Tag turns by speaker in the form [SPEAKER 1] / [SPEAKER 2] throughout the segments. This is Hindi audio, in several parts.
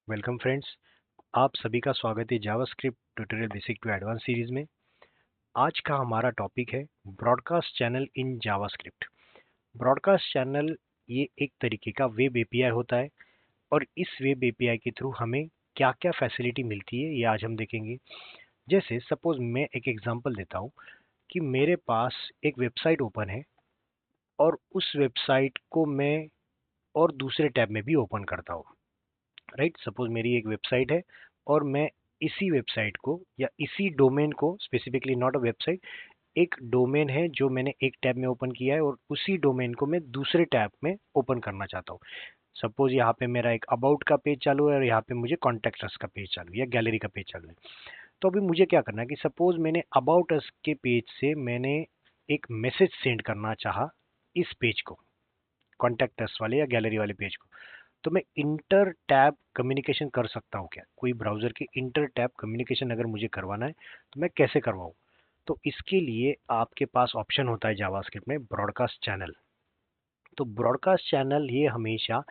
[SPEAKER 1] Welcome friends. आप सभी का स्वागत है JavaScript tutorial basic to advance series में। आज का हमारा टॉपिक है broadcast channel in JavaScript. Broadcast channel ये एक तरीके का वेब एपीआई होता है और इस वेब एपीआई के थ्रू हमें क्या क्या फैसिलिटी मिलती है ये आज हम देखेंगे। जैसे सपोज मैं एक एग्जांपल देता हूँ कि मेरे पास एक वेबसाइट ओपन है और उस वेबसाइट को मैं और दूसरे टैब में भी ओपन करता हूँ। राइट, सपोज मेरी एक वेबसाइट है और मैं इसी वेबसाइट को या इसी डोमेन को, स्पेसिफिकली नॉट अ वेबसाइट, एक डोमेन है जो मैंने एक टैब में ओपन किया है और उसी डोमेन को मैं दूसरे टैब में ओपन करना चाहता हूँ। सपोज यहाँ पे मेरा एक अबाउट का पेज चालू है और यहाँ पे मुझे कॉन्टैक्ट अस का पेज चालू है या गैलरी का पेज चालू है। तो अभी मुझे क्या करना है कि सपोज मैंने अबाउट अस के पेज से मैंने एक मैसेज सेंड करना चाहा इस पेज को, कॉन्टैक्ट अस वाले या गैलरी वाले पेज को। तो मैं इंटर टैब कम्युनिकेशन कर सकता हूँ क्या? कोई ब्राउज़र की इंटर टैब कम्युनिकेशन अगर मुझे करवाना है तो मैं कैसे करवाऊँ? तो इसके लिए आपके पास ऑप्शन होता है जावास्क्रिप्ट में ब्रॉडकास्ट चैनल। तो ब्रॉडकास्ट चैनल ये हमेशा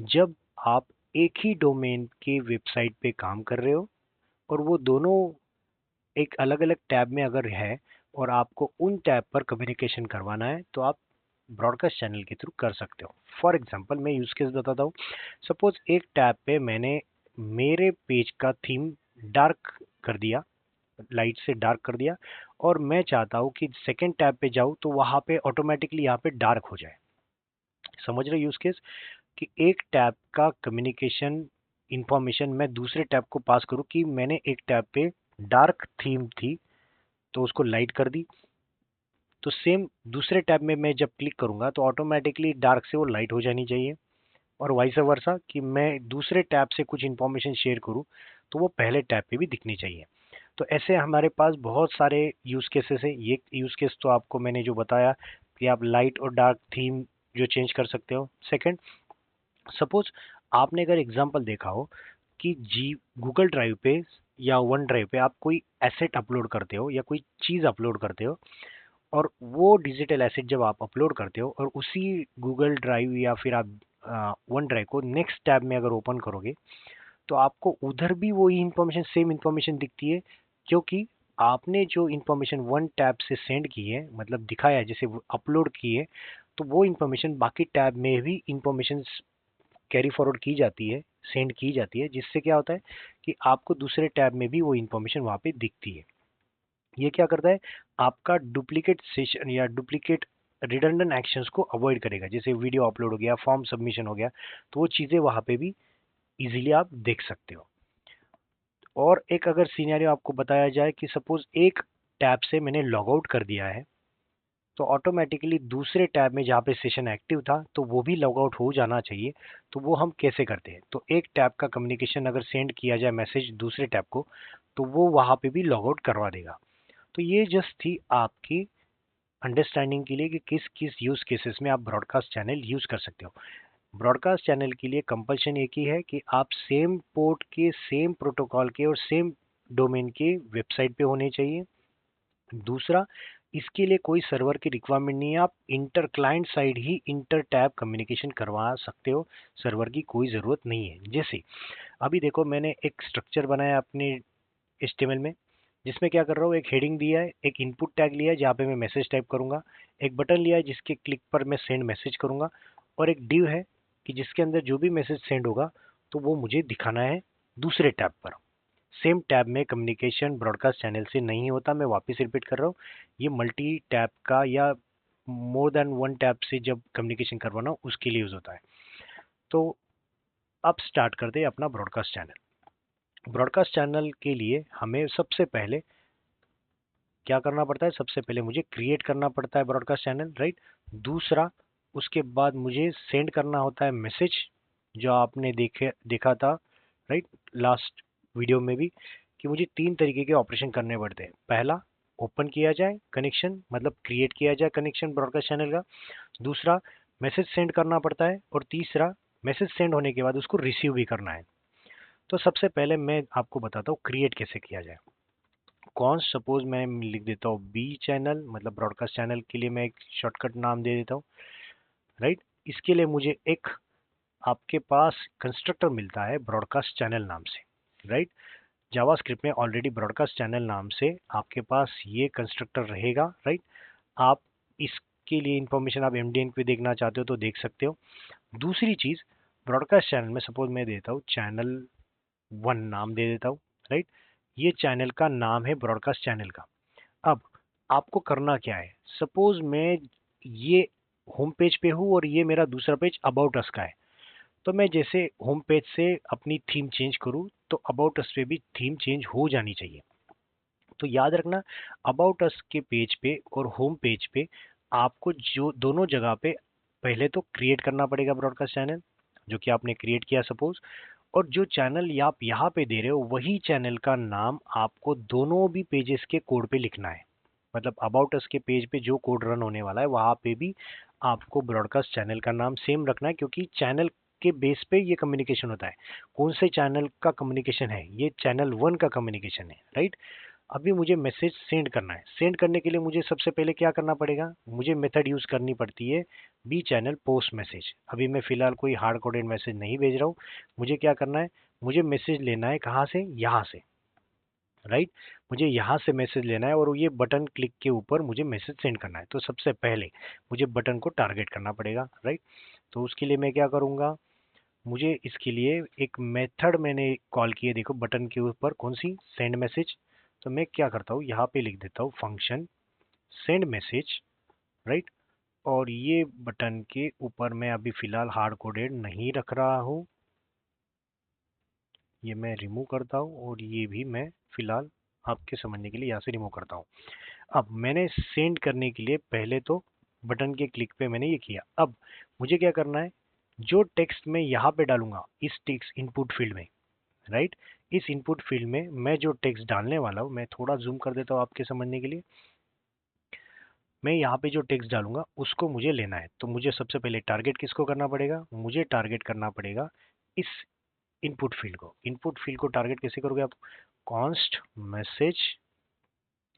[SPEAKER 1] जब आप एक ही डोमेन के वेबसाइट पे काम कर रहे हो और वो दोनों एक अलग अलग टैब में अगर है और आपको उन टैब पर कम्युनिकेशन करवाना है तो आप ब्रॉडकास्ट चैनल के थ्रू कर सकते हो। फॉर एग्जांपल मैं यूज केस बताता हूँ। सपोज एक टैब पे मैंने मेरे पेज का थीम डार्क कर दिया, लाइट से डार्क कर दिया, और मैं चाहता हूँ कि सेकंड टैब पे जाऊँ तो वहाँ पे ऑटोमेटिकली यहाँ पे डार्क हो जाए। समझ रहे यूज केस कि एक टैब का कम्युनिकेशन इंफॉर्मेशन मैं दूसरे टैब को पास करूँ कि मैंने एक टैब पे डार्क थीम थी तो उसको लाइट कर दी, तो सेम दूसरे टैब में मैं जब क्लिक करूंगा तो ऑटोमेटिकली डार्क से वो लाइट हो जानी चाहिए। और वाइस वर्सा कि मैं दूसरे टैब से कुछ इंफॉर्मेशन शेयर करूं तो वो पहले टैब पे भी दिखनी चाहिए। तो ऐसे हमारे पास बहुत सारे यूज केसेस है। ये यूज केस तो आपको मैंने जो बताया कि आप लाइट और डार्क थीम जो चेंज कर सकते हो। सेकंड, सपोज आपने अगर एग्जांपल देखा हो कि जी गूगल ड्राइव पे या वन ड्राइव पे आप कोई एसेट अपलोड करते हो या कोई चीज़ अपलोड करते हो, और वो डिजिटल एसेट जब आप अपलोड करते हो और उसी गूगल ड्राइव या फिर आप वन ड्राइव को नेक्स्ट टैब में अगर ओपन करोगे तो आपको उधर भी वही इंफॉर्मेशन, सेम इंफॉर्मेशन दिखती है, क्योंकि आपने जो इंफॉर्मेशन वन टैब से सेंड की है, मतलब दिखाया है, जैसे अपलोड की है, तो वो इंफॉर्मेशन बाकी टैब में भी इंफॉर्मेशन कैरी फॉरवर्ड की जाती है, सेंड की जाती है, जिससे क्या होता है कि आपको दूसरे टैब में भी वो इंफॉर्मेशन वहाँ पे दिखती है। ये क्या करता है, आपका डुप्लीकेट सेशन या डुप्लीकेट रिडंडेंट एक्शंस को अवॉइड करेगा। जैसे वीडियो अपलोड हो गया, फॉर्म सबमिशन हो गया, तो वो चीज़ें वहाँ पे भी इजीली आप देख सकते हो। और एक अगर सिनेरियो आपको बताया जाए कि सपोज एक टैब से मैंने लॉग आउट कर दिया है तो ऑटोमेटिकली दूसरे टैब में जहाँ पे सेशन एक्टिव था तो वो भी लॉग आउट हो जाना चाहिए। तो वो हम कैसे करते हैं, तो एक टैब का कम्युनिकेशन अगर सेंड किया जाए मैसेज दूसरे टैब को तो वो वहाँ पे भी लॉग आउट करवा देगा। तो ये जस्ट थी आपकी अंडरस्टैंडिंग के लिए कि किस किस यूज केसेस में आप ब्रॉडकास्ट चैनल यूज कर सकते हो। ब्रॉडकास्ट चैनल के लिए कंपल्शन एक ही है कि आप सेम पोर्ट के, सेम प्रोटोकॉल के और सेम डोमेन के वेबसाइट पे होने चाहिए। दूसरा, इसके लिए कोई सर्वर की रिक्वायरमेंट नहीं है, आप इंटर क्लाइंट साइड ही इंटर टैब कम्युनिकेशन करवा सकते हो, सर्वर की कोई ज़रूरत नहीं है। जैसे अभी देखो मैंने एक स्ट्रक्चर बनाया अपने HTML में, जिसमें क्या कर रहा हूँ, एक हेडिंग दिया है, एक इनपुट टैग लिया है जहाँ पे मैं मैसेज टाइप करूँगा, एक बटन लिया है जिसके क्लिक पर मैं सेंड मैसेज करूँगा, और एक डिव है कि जिसके अंदर जो भी मैसेज सेंड होगा तो वो मुझे दिखाना है दूसरे टैब पर। सेम टैब में कम्युनिकेशन ब्रॉडकास्ट चैनल से नहीं होता। मैं वापस रिपीट कर रहा हूँ, ये मल्टी टैब का या मोर देन वन टैब से जब कम्युनिकेशन करवाना हो उसके लिए यूज होता है। तो अब स्टार्ट करते हैं अपना ब्रॉडकास्ट चैनल। ब्रॉडकास्ट चैनल के लिए हमें सबसे पहले क्या करना पड़ता है, सबसे पहले मुझे क्रिएट करना पड़ता है ब्रॉडकास्ट चैनल, राइट। दूसरा, उसके बाद मुझे सेंड करना होता है मैसेज, जो आपने देखा था, राइट, लास्ट वीडियो में भी, कि मुझे तीन तरीके के ऑपरेशन करने पड़ते हैं। पहला, ओपन किया जाए कनेक्शन, मतलब क्रिएट किया जाए कनेक्शन ब्रॉडकास्ट चैनल का। दूसरा, मैसेज सेंड करना पड़ता है। और तीसरा, मैसेज सेंड होने के बाद उसको रिसीव भी करना है। तो सबसे पहले मैं आपको बताता हूँ क्रिएट कैसे किया जाए। कौन, सपोज मैं लिख देता हूँ बी चैनल, मतलब ब्रॉडकास्ट चैनल के लिए मैं एक शॉर्टकट नाम दे देता हूँ, राइट। इसके लिए मुझे एक आपके पास कंस्ट्रक्टर मिलता है ब्रॉडकास्ट चैनल नाम से, राइट। जावास्क्रिप्ट में ऑलरेडी ब्रॉडकास्ट चैनल नाम से आपके पास ये कंस्ट्रक्टर रहेगा, राइट। आप इसके लिए इंफॉर्मेशन आप एमडीएन पे देखना चाहते हो तो देख सकते हो। दूसरी चीज, ब्रॉडकास्ट चैनल में सपोज मैं देता हूँ चैनल 1 नाम दे देता हूँ, राइट। ये चैनल का नाम है ब्रॉडकास्ट चैनल का। अब आपको करना क्या है, सपोज मैं ये होम पेज पे हूँ और ये मेरा दूसरा पेज अबाउट अस का है, तो मैं जैसे होम पेज से अपनी थीम चेंज करूँ तो अबाउट अस पे भी थीम चेंज हो जानी चाहिए। तो याद रखना, अबाउट अस के पेज पे और होम पेज पे आपको जो दोनों जगह पे पहले तो क्रिएट करना पड़ेगा ब्रॉडकास्ट चैनल, जो कि आपने क्रिएट किया सपोज, और जो चैनल आप यहाँ पे दे रहे हो वही चैनल का नाम आपको दोनों भी पेजेस के कोड पे लिखना है। मतलब अबाउट अस के पेज पे जो कोड रन होने वाला है वहाँ पे भी आपको ब्रॉडकास्ट चैनल का नाम सेम रखना है, क्योंकि चैनल के बेस पे ये कम्युनिकेशन होता है। कौन से चैनल का कम्युनिकेशन है, ये चैनल 1 का कम्युनिकेशन है, राइट। अभी मुझे मैसेज सेंड करना है, सेंड करने के लिए मुझे सबसे पहले क्या करना पड़ेगा, मुझे मेथड यूज करनी पड़ती है बी चैनल पोस्ट मैसेज। अभी मैं फिलहाल कोई हार्ड कोडेड मैसेज नहीं भेज रहा हूँ, मुझे क्या करना है, मुझे मैसेज लेना है कहाँ से, यहाँ से, राइट। मुझे यहाँ से मैसेज लेना है और ये बटन क्लिक के ऊपर मुझे मैसेज सेंड करना है। तो सबसे पहले मुझे बटन को टारगेट करना पड़ेगा, राइट। तो उसके लिए मैं क्या करूँगा, मुझे इसके लिए एक मेथड मैंने कॉल की है, देखो बटन के ऊपर कौन सी, सेंड मैसेज। तो मैं क्या करता हूँ, यहाँ पे लिख देता हूँ फंक्शन सेंड मैसेज, राइट। और ये बटन के ऊपर मैं अभी फिलहाल हार्ड कोडेड नहीं रख रहा हूँ, ये मैं रिमूव करता हूँ और ये भी मैं फिलहाल आपके समझने के लिए यहाँ से रिमूव करता हूँ। अब मैंने सेंड करने के लिए पहले तो बटन के क्लिक पे मैंने ये किया। अब मुझे क्या करना है, जो टेक्स्ट मैं यहाँ पे डालूंगा इस टेक्स्ट इनपुट फील्ड में, राइट, इस इनपुट फील्ड में मैं जो टेक्स्ट डालने वाला हूँ, मैं थोड़ा जूम कर देता हूँ आपके समझने के लिए। मैं यहाँ पे जो टेक्स्ट डालूंगा उसको मुझे लेना है, तो मुझे सबसे पहले टारगेट किसको करना पड़ेगा, मुझे टारगेट करना पड़ेगा इस इनपुट फील्ड को। इनपुट फील्ड को टारगेट कैसे करोगे आप, const message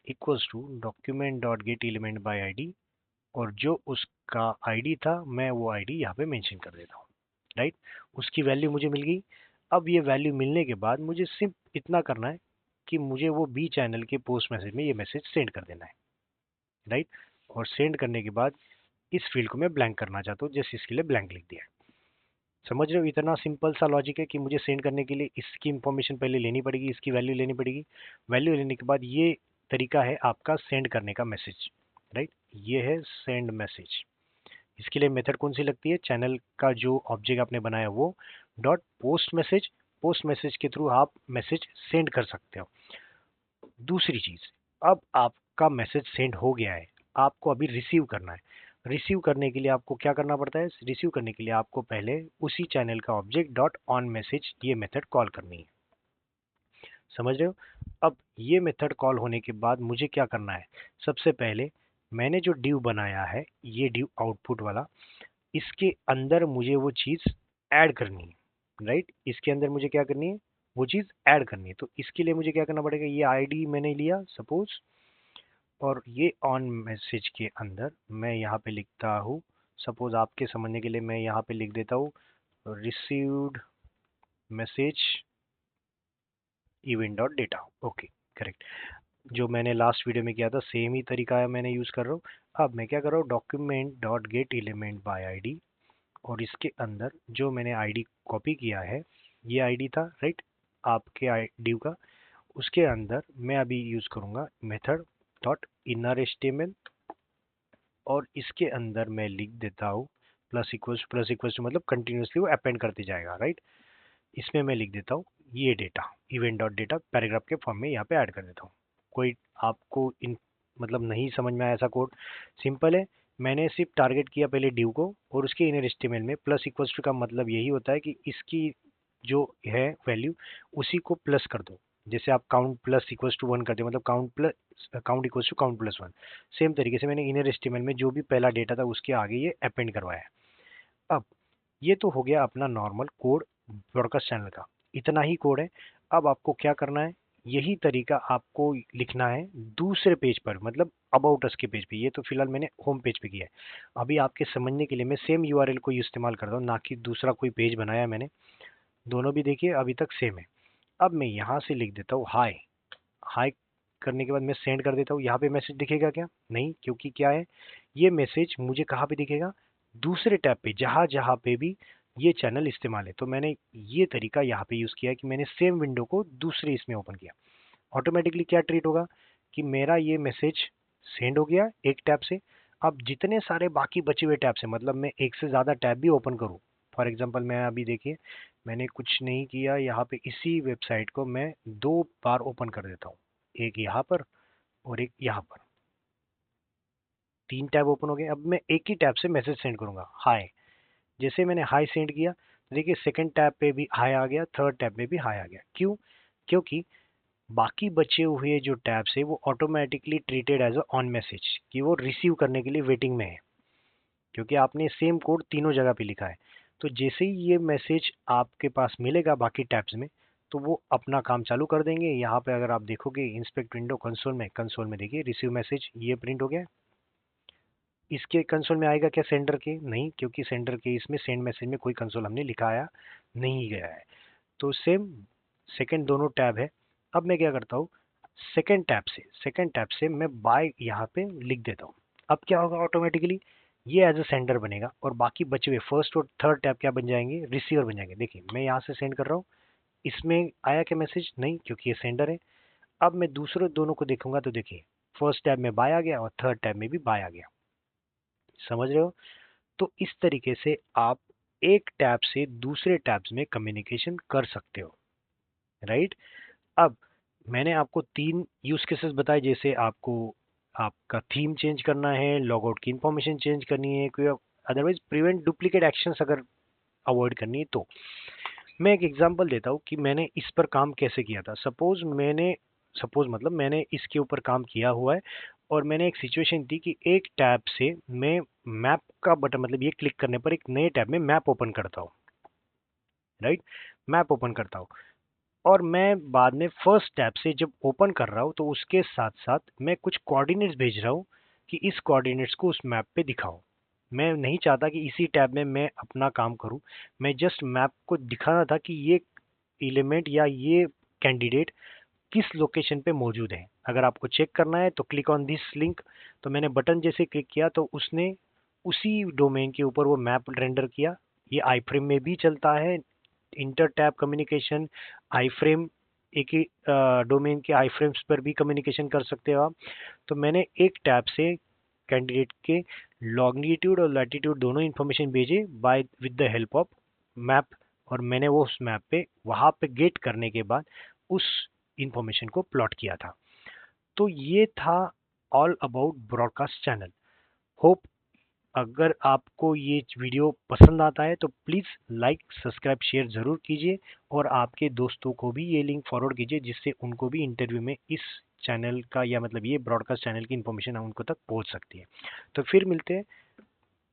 [SPEAKER 1] equals to document dot get element by ID, और जो उसका आईडी था मैं वो आईडी यहाँ पे मेंशन कर देता हूँ, राइट। उसकी वैल्यू मुझे मिल गई। अब ये वैल्यू मिलने के बाद मुझे सिर्फ इतना करना है कि मुझे वो बी चैनल के पोस्ट मैसेज में ये मैसेज सेंड कर देना है, राइट। और सेंड करने के बाद इस फील्ड को मैं ब्लैंक करना चाहता हूँ, जैसे इसके लिए ब्लैंक लिख दिया है। समझ रहे हो, इतना सिंपल सा लॉजिक है कि मुझे सेंड करने के लिए इसकी इंफॉर्मेशन पहले लेनी पड़ेगी, इसकी वैल्यू लेनी पड़ेगी, वैल्यू लेने के बाद ये तरीका है आपका सेंड करने का मैसेज, राइट। ये है सेंड मैसेज। इसके लिए मेथड कौन सी लगती है, चैनल का जो ऑब्जेक्ट आपने बनाया वो dot post message, post message के थ्रू आप मैसेज सेंड कर सकते हो। दूसरी चीज, अब आपका मैसेज सेंड हो गया है, आपको अभी रिसीव करना है। रिसीव करने के लिए आपको क्या करना पड़ता है, रिसीव करने के लिए आपको पहले उसी चैनल का ऑब्जेक्ट डॉट ऑन मैसेज ये मेथड कॉल करनी है। समझ रहे हो। अब ये मेथड कॉल होने के बाद मुझे क्या करना है, सबसे पहले मैंने जो डिव बनाया है ये डिव आउटपुट वाला, इसके अंदर मुझे वो चीज ऐड करनी है, राइट। इसके अंदर मुझे क्या करनी है, वो चीज ऐड करनी है। तो इसके लिए मुझे क्या करना पड़ेगा, ये आईडी मैंने लिया सपोज, और ये ऑन मैसेज के अंदर मैं यहाँ पे लिखता हूँ, सपोज आपके समझने के लिए मैं यहाँ पे लिख देता हूँ received message event dot data, okay, correct. जो मैंने लास्ट वीडियो में किया था सेम ही तरीका है मैंने यूज कर रहा हूँ। अब मैं क्या कर रहा हूँ, document dot get element by ID, और इसके अंदर जो मैंने आईडी कॉपी किया है ये आईडी था, राइट, आपके आईडी का। उसके अंदर मैं अभी यूज करूंगा मेथड डॉट इनर एचटीएमएल, और इसके अंदर मैं लिख देता हूँ प्लस इक्वल्स टू मतलब कंटिन्यूसली वो अपेंड करते जाएगा, राइट। इसमें मैं लिख देता हूँ ये data event dot data paragraph के फॉर्म में यहाँ पे ऐड कर देता हूँ। कोई आपको इन मतलब नहीं समझ में आया ऐसा कोड, सिंपल है। मैंने सिर्फ टारगेट किया पहले ड्यू को, और उसके इनर एचटीएमएल में प्लस इक्वल्स टू का मतलब यही होता है कि इसकी जो है वैल्यू उसी को प्लस कर दो। जैसे आप काउंट प्लस इक्वल्स टू 1 करते हो, मतलब count equals to count plus 1, same तरीके से मैंने इनर एचटीएमएल में जो भी पहला डेटा था उसके आगे ये अपेंड करवाया है। अब ये तो हो गया अपना नॉर्मल कोड ब्रॉडकास्ट चैनल का, इतना ही कोड है। अब आपको क्या करना है, यही तरीका आपको लिखना है दूसरे पेज पर, मतलब अबाउट अस के पेज पे। ये तो फिलहाल मैंने होम पेज पे किया है। अभी आपके समझने के लिए मैं सेम यूआरएल को इस्तेमाल करता हूँ, ना कि दूसरा कोई पेज बनाया मैंने। दोनों भी देखिए अभी तक सेम है। अब मैं यहाँ से लिख देता हूँ हाय। हाय करने के बाद मैं सेंड कर देता हूँ। यहाँ पे मैसेज दिखेगा क्या? नहीं, क्योंकि क्या है, ये मैसेज मुझे कहाँ पे दिखेगा? दूसरे टैब पे, जहाँ जहाँ पे भी ये चैनल इस्तेमाल है। तो मैंने ये तरीका यहाँ पे यूज़ किया है कि मैंने सेम विंडो को दूसरे इसमें ओपन किया। ऑटोमेटिकली क्या ट्रीट होगा कि मेरा ये मैसेज सेंड हो गया एक टैब से। अब जितने सारे बाकी बचे हुए टैब से, मतलब मैं एक से ज़्यादा टैब भी ओपन करूँ, फॉर एग्जांपल मैं अभी देखिए मैंने कुछ नहीं किया, यहाँ पे इसी वेबसाइट को मैं 2 बार ओपन कर देता हूँ, एक यहाँ पर और एक यहाँ पर। 3 टैब ओपन हो गए। अब मैं एक ही टैब से मैसेज सेंड करूँगा, हाय। जैसे मैंने हाय सेंड किया, देखिए सेकंड टैब पे भी हाय आ गया, थर्ड टैब में भी हाय आ गया। क्यों? क्योंकि बाकी बचे हुए जो टैब्स है वो automatically treated as a on message, कि वो रिसीव करने के लिए वेटिंग में है, क्योंकि आपने सेम कोड तीनों जगह पे लिखा है। तो जैसे ही ये मैसेज आपके पास मिलेगा बाकी टैब्स में, तो वो अपना काम चालू कर देंगे। यहाँ पे अगर आप देखोगे इंस्पेक्ट विंडो कंसोल में देखिए रिसीव मैसेज ये प्रिंट हो गया है। इसके कंसोल में आएगा क्या सेंडर के? नहीं, क्योंकि सेंडर के इसमें सेंड मैसेज में कोई कंसोल हमने लिखाया नहीं गया है। तो सेम सेकंड दोनों टैब है। अब मैं क्या करता हूँ, सेकंड टैब से मैं बाय यहाँ पे लिख देता हूँ। अब क्या होगा, ऑटोमेटिकली ये एज अ सेंडर बनेगा और बाकी बचे हुए फर्स्ट और थर्ड टैब क्या बन जाएंगे? रिसीवर बन जाएंगे। देखिए मैं यहाँ से सेंड कर रहा हूँ, इसमें आया क्या मैसेज? नहीं, क्योंकि ये सेंडर है। अब मैं दूसरे दोनों को देखूंगा तो देखिए फर्स्ट टैब में बाय आ गया और थर्ड टैब में भी बाय आ गया। समझ रहे हो? तो इस तरीके से आप एक टैब से दूसरे टैब्स में कम्युनिकेशन कर सकते हो, राइट? अब मैंने आपको 3 यूज केसेस बताए, जैसे आपको आपका थीम चेंज करना है, लॉग आउट की इंफॉर्मेशन चेंज करनी है, कोई अदरवाइज प्रिवेंट डुप्लीकेट एक्शंस अगर अवॉइड करनी है तो। मैं एक एग्जांपल देता हूँ कि मैंने इस पर काम कैसे किया था। सपोज मतलब मैंने इसके ऊपर काम किया हुआ है और मैंने एक सिचुएशन थी कि एक टैब से मैं मैप का बटन, मतलब ये क्लिक करने पर एक नए टैब में मैप ओपन करता हूँ, राइट? मैप ओपन करता हूँ और मैं बाद में फर्स्ट टैब से जब ओपन कर रहा हूँ तो उसके साथ साथ मैं कुछ कोऑर्डिनेट्स भेज रहा हूँ कि इस कोऑर्डिनेट्स को उस मैप पे दिखाओ। मैं नहीं चाहता कि इसी टैब में मैं अपना काम करूँ। मैं जस्ट मैप को दिखाना था कि ये एलिमेंट या ये कैंडिडेट किस लोकेशन पे मौजूद है। अगर आपको चेक करना है तो क्लिक ऑन दिस लिंक। तो मैंने बटन जैसे क्लिक किया तो उसने उसी डोमेन के ऊपर वो मैप रेंडर किया। ये आई फ्रेम में भी चलता है, इंटर टैब कम्युनिकेशन, आई फ्रेम, एक ही डोमेन के आई फ्रेम्स पर भी कम्युनिकेशन कर सकते हो आप। तो मैंने एक टैब से कैंडिडेट के लॉन्गिट्यूड और लैटिट्यूड दोनों इन्फॉर्मेशन भेजे by with the help of map, और मैंने वो उस मैप पे वहाँ पे गेट करने के बाद उस इंफॉर्मेशन को प्लॉट किया था। तो ये था all about broadcast channel. Hope अगर आपको ये वीडियो पसंद आता है तो प्लीज़ लाइक सब्सक्राइब शेयर ज़रूर कीजिए और आपके दोस्तों को भी ये लिंक फॉरवर्ड कीजिए, जिससे उनको भी इंटरव्यू में इस चैनल का या मतलब ये ब्रॉडकास्ट चैनल की इन्फॉर्मेशन उनको तक पहुंच सकती है। तो फिर मिलते हैं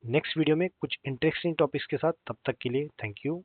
[SPEAKER 1] नेक्स्ट वीडियो में कुछ इंटरेस्टिंग टॉपिक्स के साथ। तब तक के लिए थैंक यू।